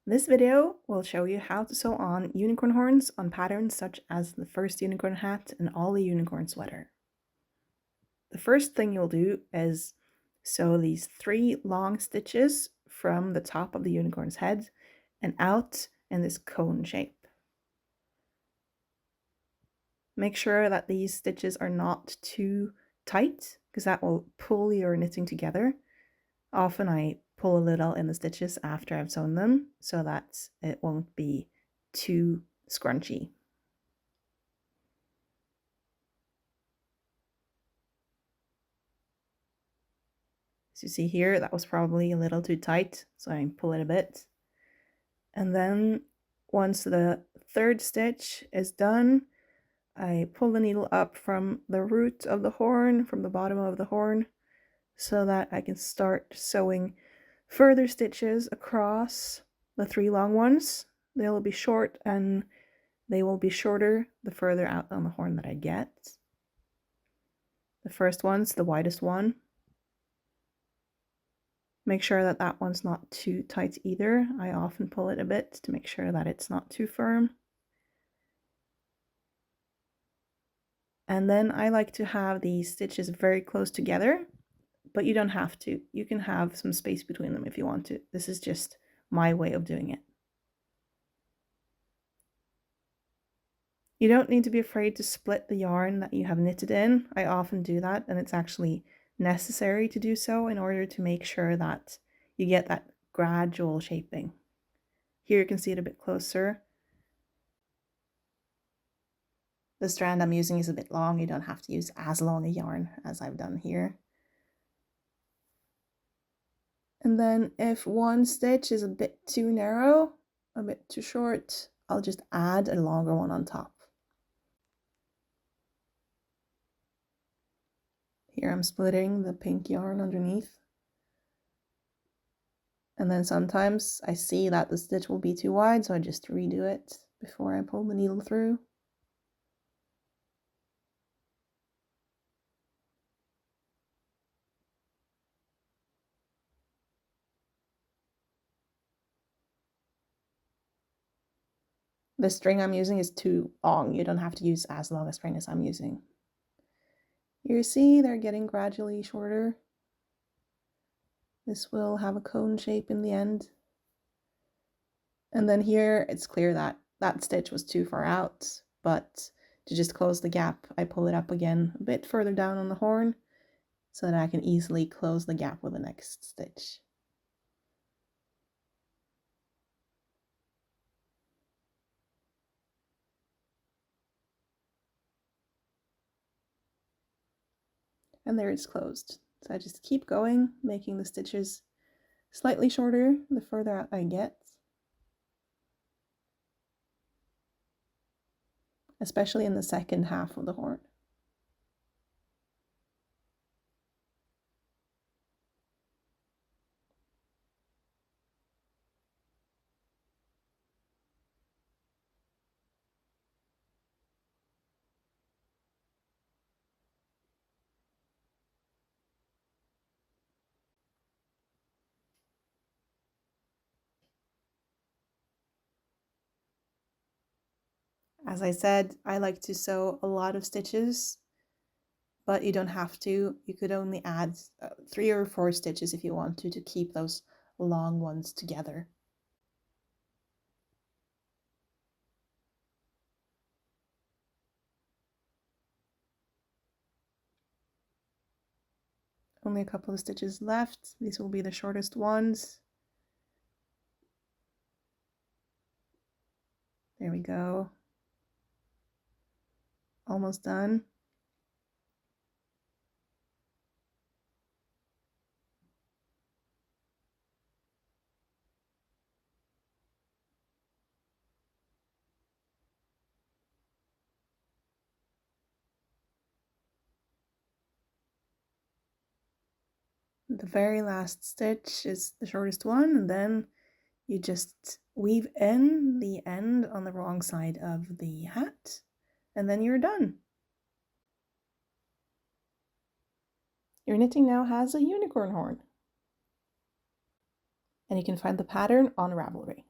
This video will show you how to sew on unicorn horns on patterns such as the first unicorn hat and all the unicorn sweater. The first thing you'll do is sew these 3 long stitches from the top of the unicorn's head and out in this cone shape. Make sure that these stitches are not too tight because that will pull your knitting together. Often I pull a little in the stitches after I've sewn them so that it won't be too scrunchy. As you see here, that was probably a little too tight, so I pull it a bit. And then once the 3rd stitch is done, I pull the needle up from the root of the horn, from the bottom of the horn, so that I can start sewing further stitches across the 3 long ones. They will be short and they will be shorter the further out on the horn that I get. The first one's the widest one. Make sure that that one's not too tight either. I often pull it a bit to make sure that it's not too firm. And then I like to have these stitches very close together, but you don't have to. You can have some space between them if you want to. This is just my way of doing it. You don't need to be afraid to split the yarn that you have knitted in. I often do that, and it's actually necessary to do so in order to make sure that you get that gradual shaping. Here you can see it a bit closer. The strand I'm using is a bit long. You don't have to use as long a yarn as I've done here. And then if one stitch is a bit too narrow, a bit too short, I'll just add a longer one on top. Here I'm splitting the pink yarn underneath. And then sometimes I see that the stitch will be too wide, so I just redo it before I pull the needle through. The string I'm using is too long. You don't have to use as long a string as I'm using. You see they're getting gradually shorter. This will have a cone shape in the end. And then here it's clear that that stitch was too far out, but to just close the gap, I pull it up again a bit further down on the horn so that I can easily close the gap with the next stitch. And there it's closed. So I just keep going, making the stitches slightly shorter the further out I get, especially in the second half of the horn. As I said, I like to sew a lot of stitches, but you don't have to. You could only add 3 or 4 stitches if you want to keep those long ones together. Only a couple of stitches left. These will be the shortest ones. There we go. Almost done. The very last stitch is the shortest one, and then you just weave in the end on the wrong side of the hat, and then you're done. Your knitting now has a unicorn horn. And you can find the pattern on Ravelry.